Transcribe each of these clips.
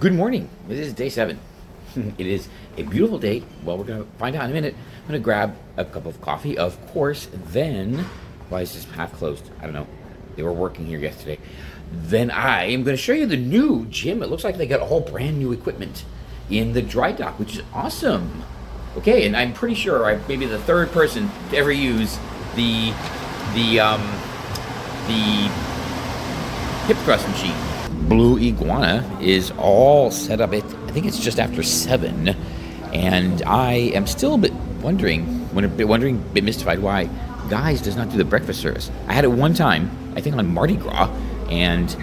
Good morning. This is day 7. It is a beautiful day. Well, we're going to find out in a minute. I'm going to grab a cup of coffee, of course. Then, why is this half closed? I don't know. They were working here yesterday. Then I am going to show you the new gym. It looks like they got all brand new equipment in the dry dock, which is awesome. Okay, and I'm pretty sure I'm maybe the third person to ever use the hip thrust machine. Blue Iguana is all set up. I think it's just after 7, and I am still a bit mystified why Guys does not do the breakfast service. I had it one time, I think on Mardi Gras, and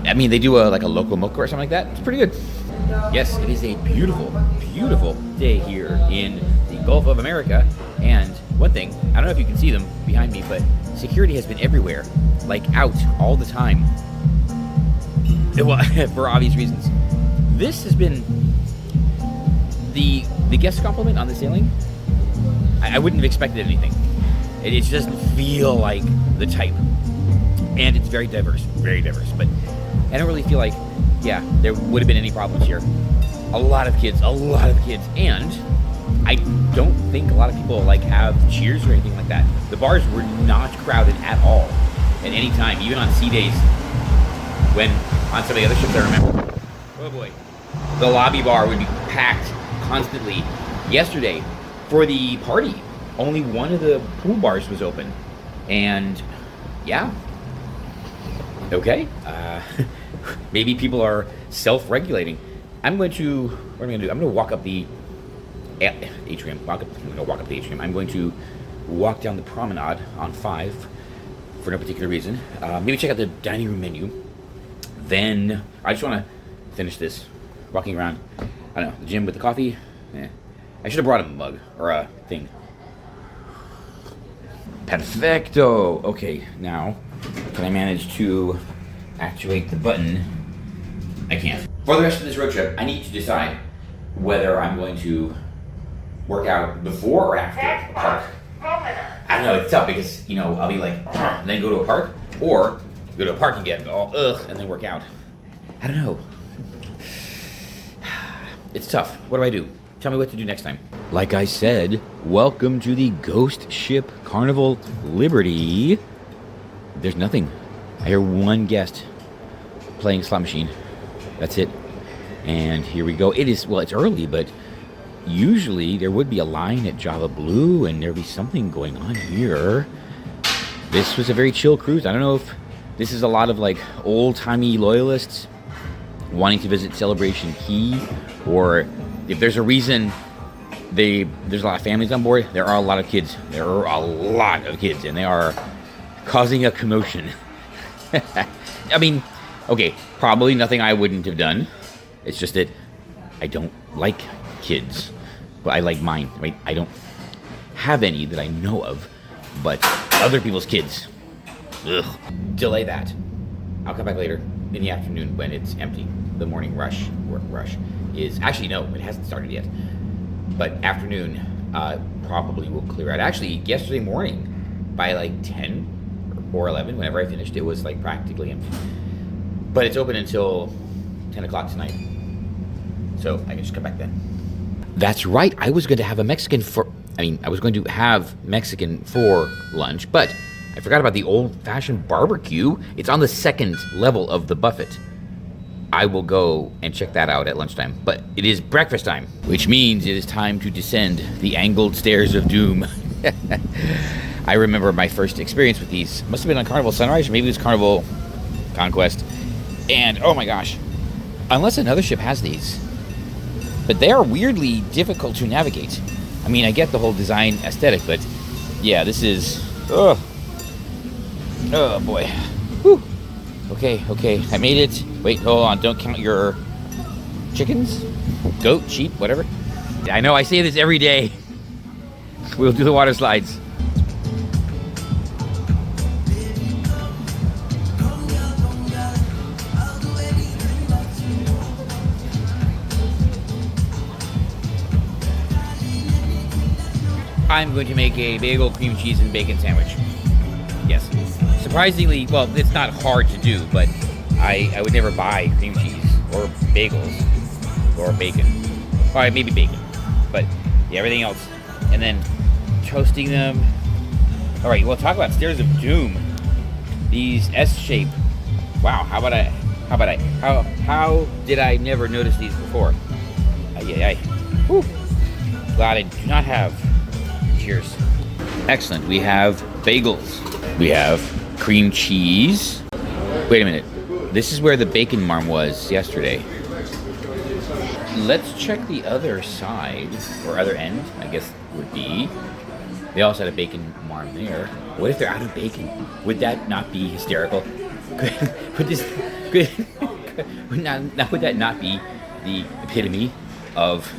I mean they do a local mocha or something like that. It's pretty good. Yes, it is a beautiful, beautiful day here in the Gulf of America. And one thing, I don't know if you can see them behind me, but security has been everywhere, like out all the time. Well, for obvious reasons. This has been the guest compliment on the sailing. I wouldn't have expected anything. It just doesn't feel like the type, and it's very diverse. But I don't really feel like, there would have been any problems here. A lot of kids, and I don't think a lot of people have cheers or anything like that. The bars were not crowded at all at any time, even on sea days. When on some of the other ships, I remember, oh boy, the lobby bar would be packed constantly. Yesterday, for the party, only one of the pool bars was open, and okay, maybe people are self-regulating. I'm going to walk up the atrium. I'm going to walk down the promenade on 5 for no particular reason. Maybe check out the dining room menu. Then I just want to finish this walking around. I don't know, the gym with the coffee. I should have brought a mug or a thing. Perfecto. Okay, now can I manage to actuate the button? I can't. For the rest of this road trip, I need to decide whether I'm going to work out before or after a park. I don't know, it's tough because, I'll be like, and then go to a park, or go to a park and get all and then work out. I don't know. It's tough. What do I do? Tell me what to do next time. Like I said, welcome to the ghost ship Carnival Liberty. There's nothing. I hear one guest playing slot machine. That's it. And here we go. It's early, but usually there would be a line at Java Blue and there'd be something going on here. This was a very chill cruise. I don't know if this is a lot of old-timey loyalists wanting to visit Celebration Key, or if there's a reason there's a lot of families on board. There are a lot of kids. And they are causing a commotion. I mean, okay, probably nothing I wouldn't have done. It's just that I don't like kids, but I like mine. I mean, I don't have any that I know of, but other people's kids. Ugh. Delay that. I'll come back later in the afternoon when it's empty. The morning rush is actually, no, it hasn't started yet. But afternoon probably will clear out. Actually, yesterday morning by 10 or 11, whenever I finished, it was practically empty. But it's open until 10 o'clock tonight, so I can just come back then. That's right. I was going to have Mexican for lunch, but I forgot about the old-fashioned barbecue. It's on the 2nd level of the buffet. I will go and check that out at lunchtime. But it is breakfast time, which means it is time to descend the angled stairs of doom. I remember my first experience with these. Must have been on Carnival Sunrise, or maybe it was Carnival Conquest. And, oh my gosh, unless another ship has these. But they are weirdly difficult to navigate. I mean, I get the whole design aesthetic, but yeah, this is... Oh boy. Whew. Okay, I made it. Wait, hold on, don't count your chickens? Goat, sheep, whatever. I know I say this every day. We'll do the water slides. I'm going to make a bagel, cream cheese, and bacon sandwich. Yes. Surprisingly, well, it's not hard to do, but I would never buy cream cheese or bagels, or bacon. All right, maybe bacon, but yeah, everything else. And then toasting them. All right, well, talk about stairs of doom. These S-shape. Wow, how did I never notice these before? Whew. Glad I do not have. Cheers. Excellent. We have bagels. We have cream cheese. Wait a minute. This is where the bacon marm was yesterday. Let's check the other side, or other end, I guess would be. They also had a bacon marm there. What if they're out of bacon? Would that not be hysterical? Would that not be the epitome of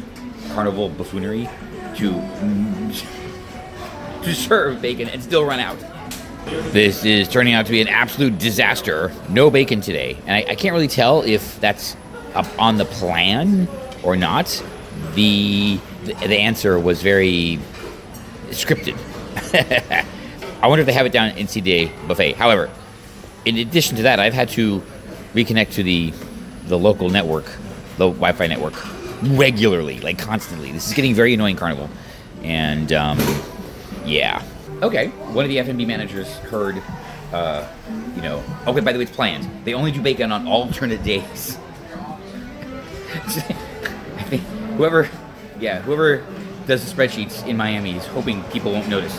carnival buffoonery to serve bacon and still run out? This is turning out to be an absolute disaster. No bacon today. And I can't really tell if that's up on the plan or not. The answer was very scripted. I wonder if they have it down in CDA buffet. However, in addition to that, I've had to reconnect to the local network, the Wi-Fi network, regularly, like constantly. This is getting very annoying, Carnival. And, yeah. Okay, one of the F&B managers heard, okay, by the way, it's planned. They only do bacon on alternate days. I think whoever does the spreadsheets in Miami is hoping people won't notice.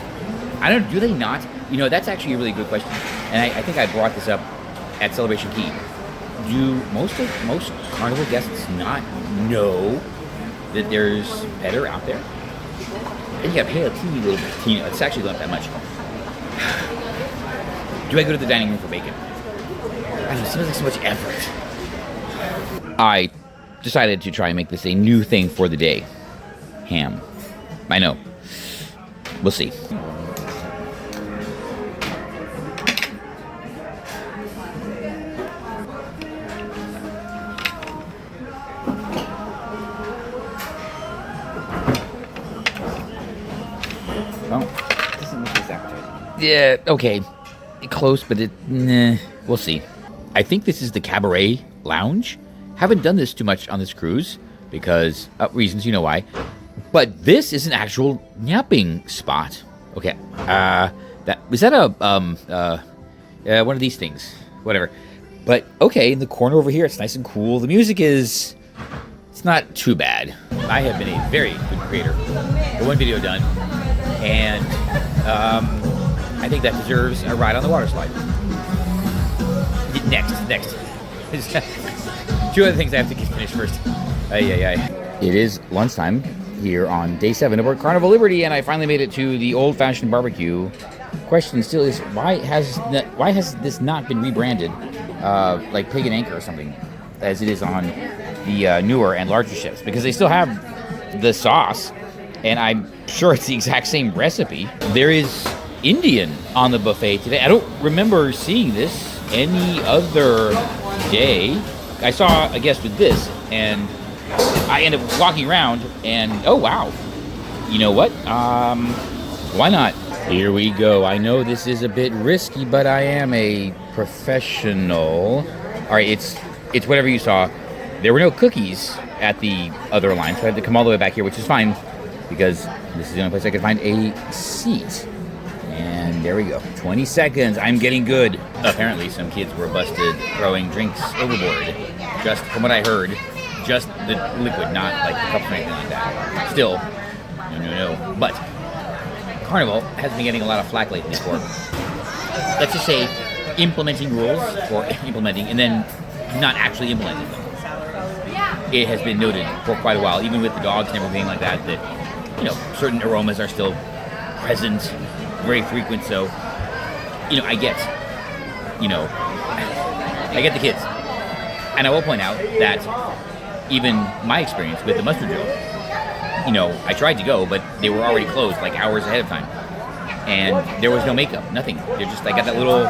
I don't know, do they not? That's actually a really good question. And I think I brought this up at Celebration Key. Do most Carnival guests not know that there's better out there? And you gotta pay a teeny little bit. It's actually not that much. Do I go to the dining room for bacon? I don't know, it seems like so much effort. I decided to try and make this a new thing for the day. Ham. I know. We'll see. Yeah, okay. Close, but we'll see. I think this is the Cabaret Lounge. Haven't done this too much on this cruise because reasons, you know why. But this is an actual napping spot. Okay. Was that one of these things? Whatever. But okay, in the corner over here, it's nice and cool. The music it's not too bad. I have been a very good creator. One video done, and I think that deserves a ride on the water slide. Next. Two other things I have to get finished first. It is lunchtime here on day 7 aboard Carnival Liberty, and I finally made it to the old-fashioned barbecue. Question still is, why has this not been rebranded like Pig and Anchor or something, as it is on the newer and larger ships? Because they still have the sauce, and I'm sure it's the exact same recipe. There is Indian on the buffet today. I don't remember seeing this any other day. I saw a guest with this, and I ended up walking around, and oh wow, you know what? Why not? Here we go. I know this is a bit risky, but I am a professional. All right, it's whatever you saw. There were no cookies at the other line, so I had to come all the way back here, which is fine because this is the only place I could find a seat. And there we go. 20 seconds. I'm getting good. Apparently, some kids were busted throwing drinks overboard. Just from what I heard, just the liquid, not like the cups or anything like that. Still, no. But Carnival has been getting a lot of flack lately for, let's just say, implementing rules, or implementing, and then not actually implementing them. It has been noted for quite a while, even with the dogs and everything like that, that, certain aromas are still present, very frequent. So, I get the kids. And I will point out that even my experience with the mustard drill, I tried to go, but they were already closed like hours ahead of time. And there was no makeup, nothing. I got that little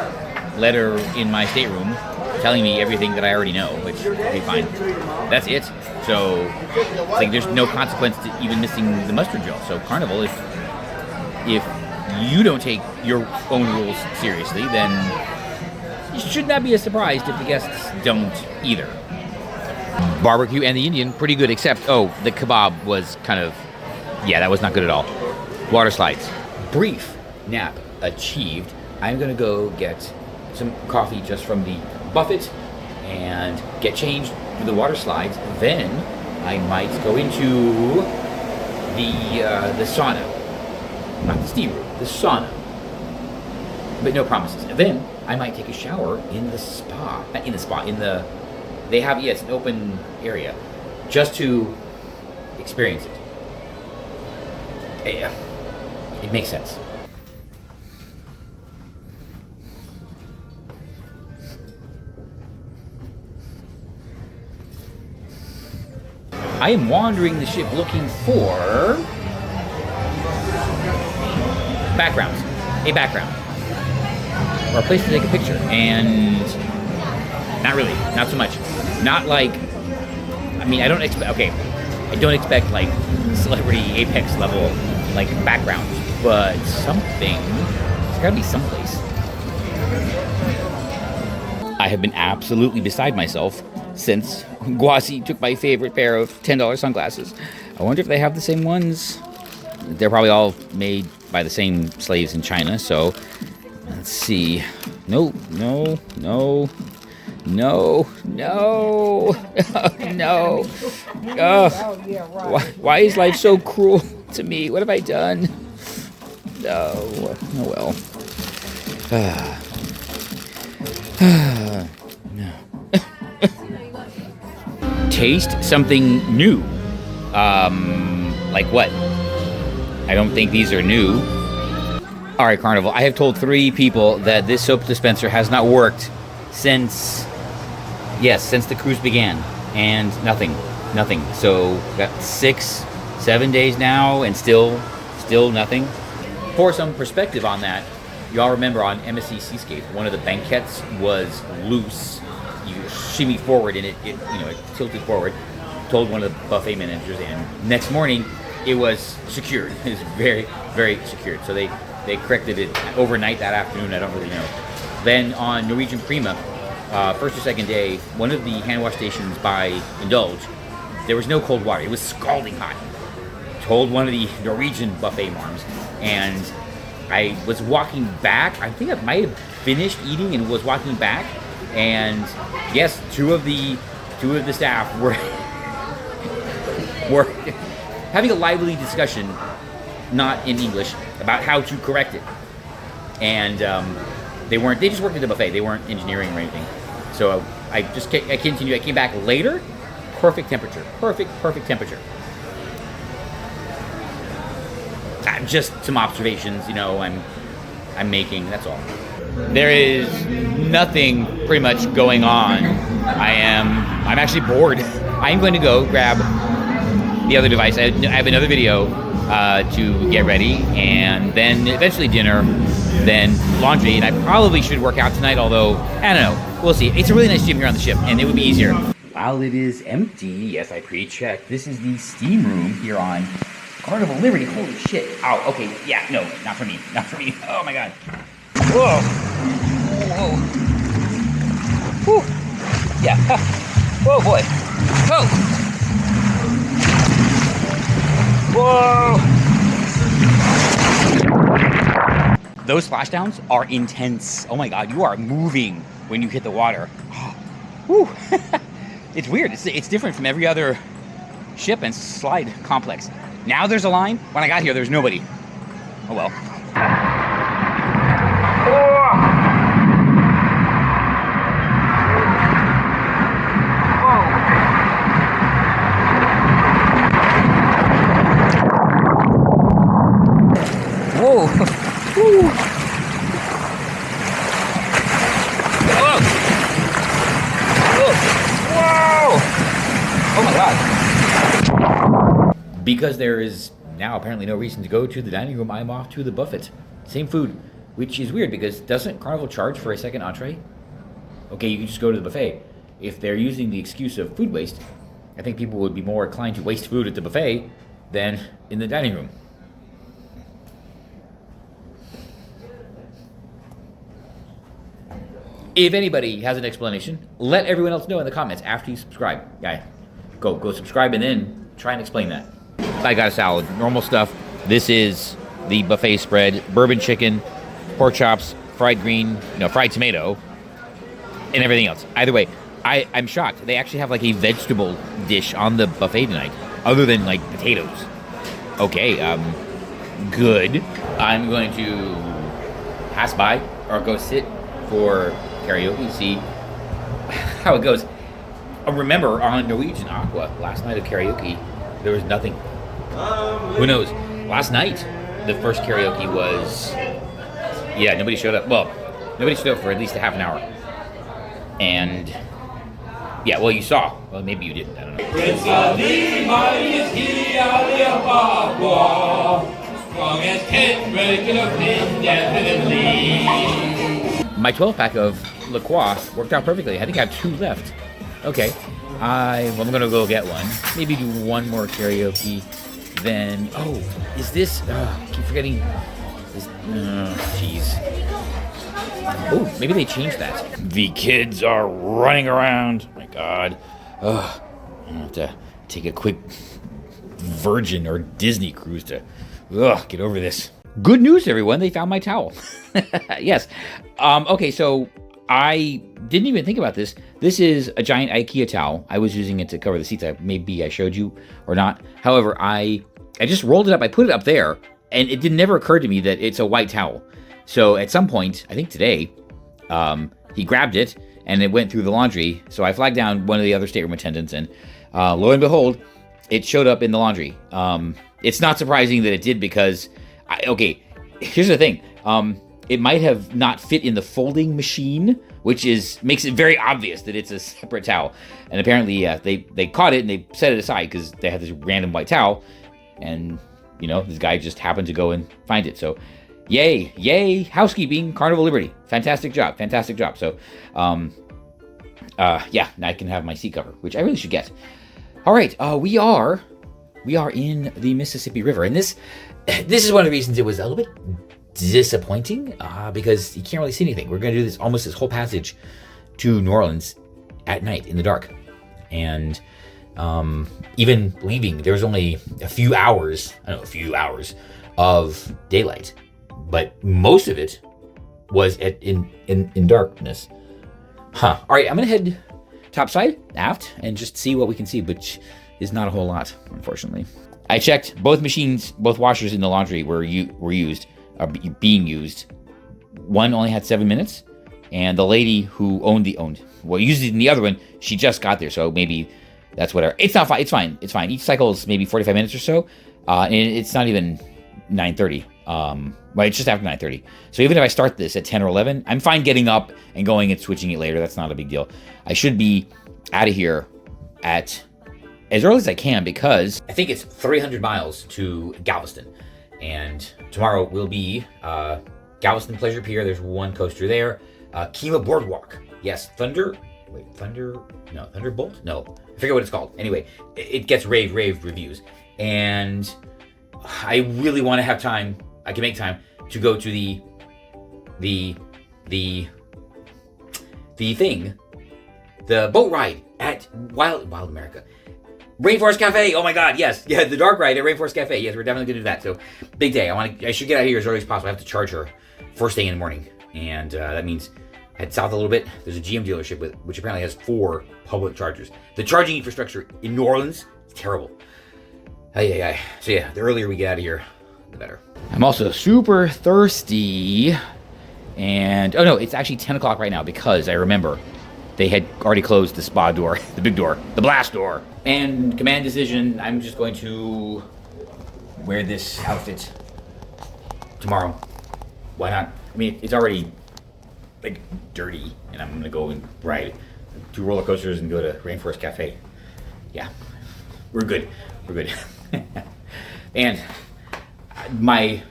letter in my stateroom telling me everything that I already know, which will be fine. That's it. So, there's no consequence to even missing the mustard drill. So Carnival, if you don't take your own rules seriously, then it should not be a surprise if the guests don't either. Barbecue and the Indian, pretty good, except, oh, the kebab was kind of, yeah, that was not good at all. Water slides. Brief nap achieved. I'm going to go get some coffee just from the buffet and get changed to the water slides. Then I might go into the sauna. Not the steam room, the sauna. But no promises. And then I might take a shower in the spa. Not in the spa, in the... They have, yes, an open area. Just to experience it. Yeah. It makes sense. I am wandering the ship looking for backgrounds. A background. Or a place to take a picture. And not really. Not so much. Not like, I mean, I don't expect, okay, I don't expect like celebrity apex level like backgrounds, but something, there's gotta be someplace. I have been absolutely beside myself since Guasi took my favorite pair of $10 sunglasses. I wonder if they have the same ones. They're probably all made by the same slaves in China, so let's see. No. No. Oh, why is life so cruel to me? What have I done? Oh well. No. Taste something new. Like what? I don't think these are new. All right, Carnival. I have told 3 people that this soap dispenser has not worked since the cruise began, and nothing. So got 6-7 days now, and still nothing. For some perspective on that, y'all remember on MSC Seascape, one of the banquettes was loose. You shimmy forward, and it tilted forward. Told one of the buffet managers, and next morning it was secured. It was very, very secured. So they corrected it overnight that afternoon. I don't really know. Then on Norwegian Prima, first or second day, one of the hand wash stations by Indulge, there was no cold water. It was scalding hot. Told one of the Norwegian buffet marms, and I was walking back. I think I might have finished eating and was walking back, and yes, two of the staff were having a lively discussion, not in English, about how to correct it, and they just worked at the buffet. They weren't engineering or anything. So I continued. I came back later. Perfect temperature. Perfect temperature. Just some observations, I'm making. That's all. There is nothing pretty much going on. I'm actually bored. I'm going to go grab the other device. I have another video to get ready, and then eventually dinner, then laundry, and I probably should work out tonight, although, I don't know. We'll see. It's a really nice gym here on the ship, and it would be easier. While it is empty, yes, I pre-checked. This is the steam room here on Carnival Liberty. Holy shit. Oh, okay. Yeah, no, not for me. Not for me. Oh, my God. Whoa. Whew. Yeah. Whoa, boy. Whoa. Whoa. Those splashdowns are intense. Oh, my God. You are moving when you hit the water. Oh. Whew. It's weird. It's different from every other ship and slide complex. Now there's a line. When I got here, there's nobody. Oh well. Whoa. Whoa. Oh my God. Because there is now apparently no reason to go to the dining room, I'm off to the buffet. Same food, which is weird because doesn't Carnival charge for a second entree? Okay, you can just go to the buffet. If they're using the excuse of food waste, I think people would be more inclined to waste food at the buffet than in the dining room. If anybody has an explanation, let everyone else know in the comments after you subscribe. Yeah, go subscribe and then try and explain that. I got a salad, normal stuff. This is the buffet spread: bourbon chicken, pork chops, fried green, fried tomato, and everything else. Either way, I'm shocked. They actually have like a vegetable dish on the buffet tonight, other than like potatoes. Okay, good. I'm going to pass by or go sit for karaoke, see how it goes. Remember, on Norwegian Aqua, last night of karaoke, there was nothing. Who knows? Last night, the first karaoke was, nobody showed up. Well, nobody showed up for at least a half an hour. And, you saw. Well, maybe you didn't. I don't know. My 12-pack of La Croix worked out perfectly. I think I have 2 left. Okay. I'm going to go get one. Maybe do one more karaoke. Then, is this... I keep forgetting. Jeez. Oh, maybe they changed that. The kids are running around. Oh, my God. I have to take a quick Virgin or Disney cruise to get over this. Good news, everyone. They found my towel. Yes. Okay, so I didn't even think about this. This is a giant IKEA towel. I was using it to cover the seats. Maybe I showed you or not. However, I just rolled it up. I put it up there, and it never occurred to me that it's a white towel. So at some point, I think today, he grabbed it, and it went through the laundry. So I flagged down one of the other stateroom attendants, and lo and behold, it showed up in the laundry. It's not surprising that it did because, here's the thing. It might have not fit in the folding machine, which makes it very obvious that it's a separate towel. And apparently, they caught it and they set it aside because they had this random white towel. And, this guy just happened to go and find it. So, yay, housekeeping, Carnival Liberty. Fantastic job. So, now I can have my seat cover, which I really should get. All right, we are in the Mississippi River. And this is one of the reasons it was a little bit disappointing because you can't really see anything. We're going to do almost this whole passage to New Orleans at night in the dark. And even leaving, there was only a few hours of daylight, but most of it was in darkness. All right, I'm going to head topside, aft, and just see what we can see, which is not a whole lot, unfortunately. I checked both machines, both washers in the laundry were being used. One only had 7 minutes, and the lady who used it in the other one, she just got there, so maybe that's whatever. It's not fine. It's fine. Each cycle is maybe 45 minutes or so, and it's not even 9:30. It's just after 9:30. So even if I start this at 10 or 11, I'm fine getting up and going and switching it later. That's not a big deal. I should be out of here at as early as I can because I think it's 300 miles to Galveston. And tomorrow will be Galveston Pleasure Pier. There's one coaster there. Kima Boardwalk. Yes, Thunderbolt? No, I forget what it's called. Anyway, it gets rave reviews. And I really want to have time. I can make time to go to the boat ride at Wild America. Rainforest Cafe. Oh my God, yes. Yeah, the dark ride at Rainforest Cafe. Yes, we're definitely gonna do that. So, big day. I should get out of here as early as possible. I have to charge her first thing in the morning. And that means head south a little bit. There's a GM dealership which apparently has 4 public chargers. The charging infrastructure in New Orleans is terrible. So yeah, the earlier we get out of here, the better. I'm also super thirsty. And, it's actually 10 o'clock right now because I remember they had already closed the spa door, the big door, the blast door. And command decision, I'm just going to wear this outfit tomorrow. Why not? I mean, it's already dirty, and I'm gonna go and ride 2 roller coasters and go to Rainforest Cafe. Yeah, we're good. And my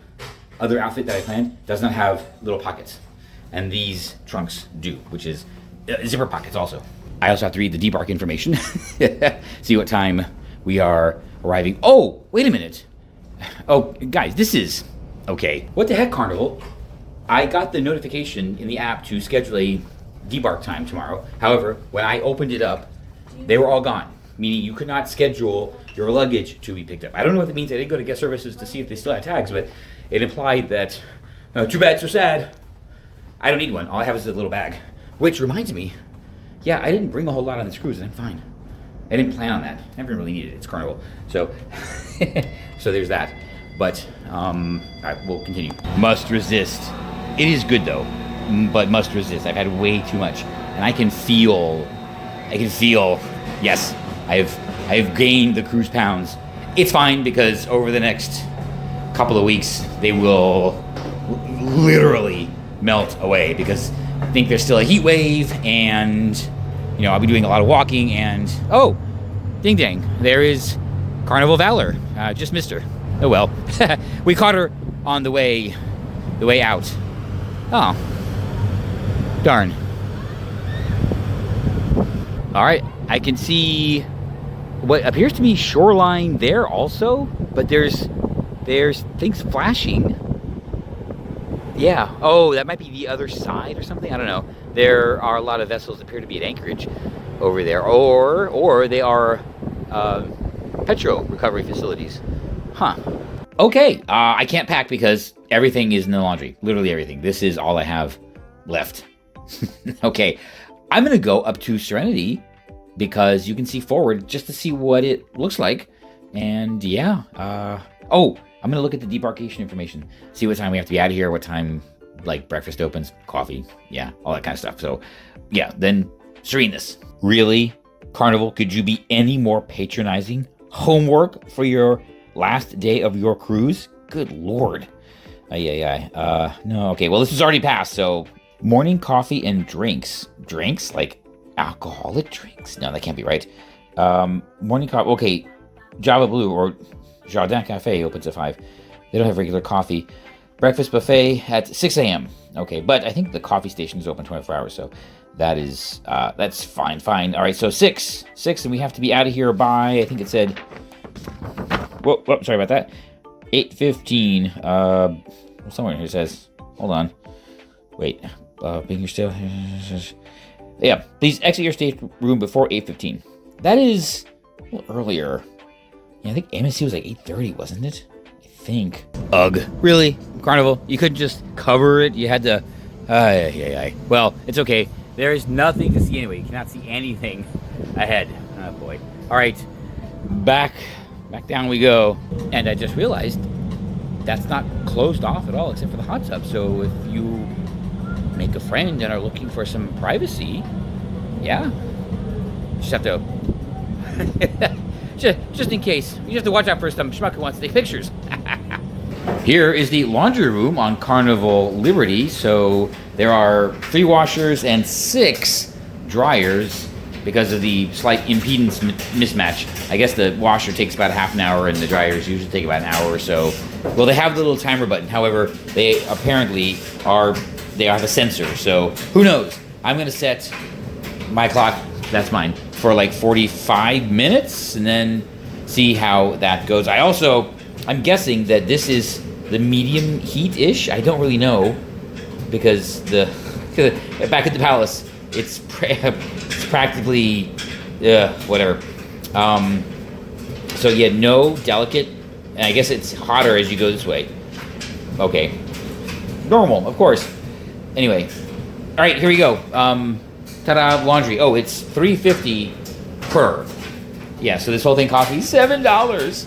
other outfit that I planned does not have little pockets, and these trunks do, which is zipper pockets also. I also have to read the debark information, see what time we are arriving. Oh, wait a minute. Oh, guys, this is okay. What the heck, Carnival? I got the notification in the app to schedule a debark time tomorrow. However, when I opened it up, they were all gone, meaning you could not schedule your luggage to be picked up. I don't know what it means. I didn't go to guest services to see if they still had tags, but it implied that, too bad, so sad. I don't need one. All I have is a little bag. Which reminds me, yeah, I didn't bring a whole lot on this cruise, and I'm fine. I didn't plan on that. Never really needed it. It's Carnival. So, so there's that. But, all right, we'll continue. Must resist. It is good, though, but must resist. I've had way too much, and I can feel, yes, I have gained the cruise pounds. It's fine, because over the next couple of weeks, they will literally melt away, because I think there's still a heat wave, and I'll be doing a lot of walking, and oh, ding dang, there is Carnival Valor. Just missed her. Oh well. We caught her on the way out. Oh, darn. All right, I can see what appears to be shoreline there also, but there's things flashing. Yeah. Oh, that might be the other side or something. I don't know. There are a lot of vessels that appear to be at anchorage over there, or they are petro recovery facilities. Huh. Okay. I can't pack because everything is in the laundry. Literally everything. This is all I have left. Okay. I'm gonna go up to Serenity because you can see forward just to see what it looks like. And yeah. Oh. I'm gonna look at the debarkation information, see what time we have to be out of here, what time like breakfast opens, coffee, yeah, all that kind of stuff. So yeah, then Serenus. Really? Carnival, could you be any more patronizing? Homework for your last day of your cruise? Good Lord. No, okay, well this is already passed, so morning coffee and drinks. Drinks? Like alcoholic drinks? No, that can't be right. Morning coffee, okay, Java Blue or Jardin Cafe opens at 5. They don't have regular coffee. Breakfast buffet at 6 a.m. Okay, but I think the coffee station is open 24 hours, so that's fine. All right, so 6, and we have to be out of here by, I think it said, whoa, sorry about that, 8:15. Somewhere here it says, hold on, wait, being your still, yeah, please exit your stateroom before 8:15. That is a little earlier. Yeah, I think MSC was like 8:30, wasn't it? I think. Ugh. Really? Carnival? You couldn't just cover it? You had to... Well, it's okay. There is nothing to see anyway. You cannot see anything ahead. Oh, boy. All right. Back down we go. And I just realized that's not closed off at all except for the hot tub. So if you make a friend and are looking for some privacy, yeah. You just have to... Just in case. You just have to watch out for some schmuck who wants to take pictures. Here is the laundry room on Carnival Liberty. So there are 3 washers and 6 dryers because of the slight impedance mismatch. I guess the washer takes about half an hour and the dryers usually take about an hour or so. Well, they have the little timer button. However, they apparently have a sensor. So who knows? I'm going to set my clock, that's mine, for like 45 minutes and then see how that goes. I'm guessing that this is the medium heat-ish. I don't really know because back at the palace, it's practically, whatever. So yeah, no delicate, and I guess it's hotter as you go this way. Okay. Normal, of course. Anyway, all right, here we go. Ta-da, laundry. Oh, it's $3.50 per. Yeah, so this whole thing cost me $7.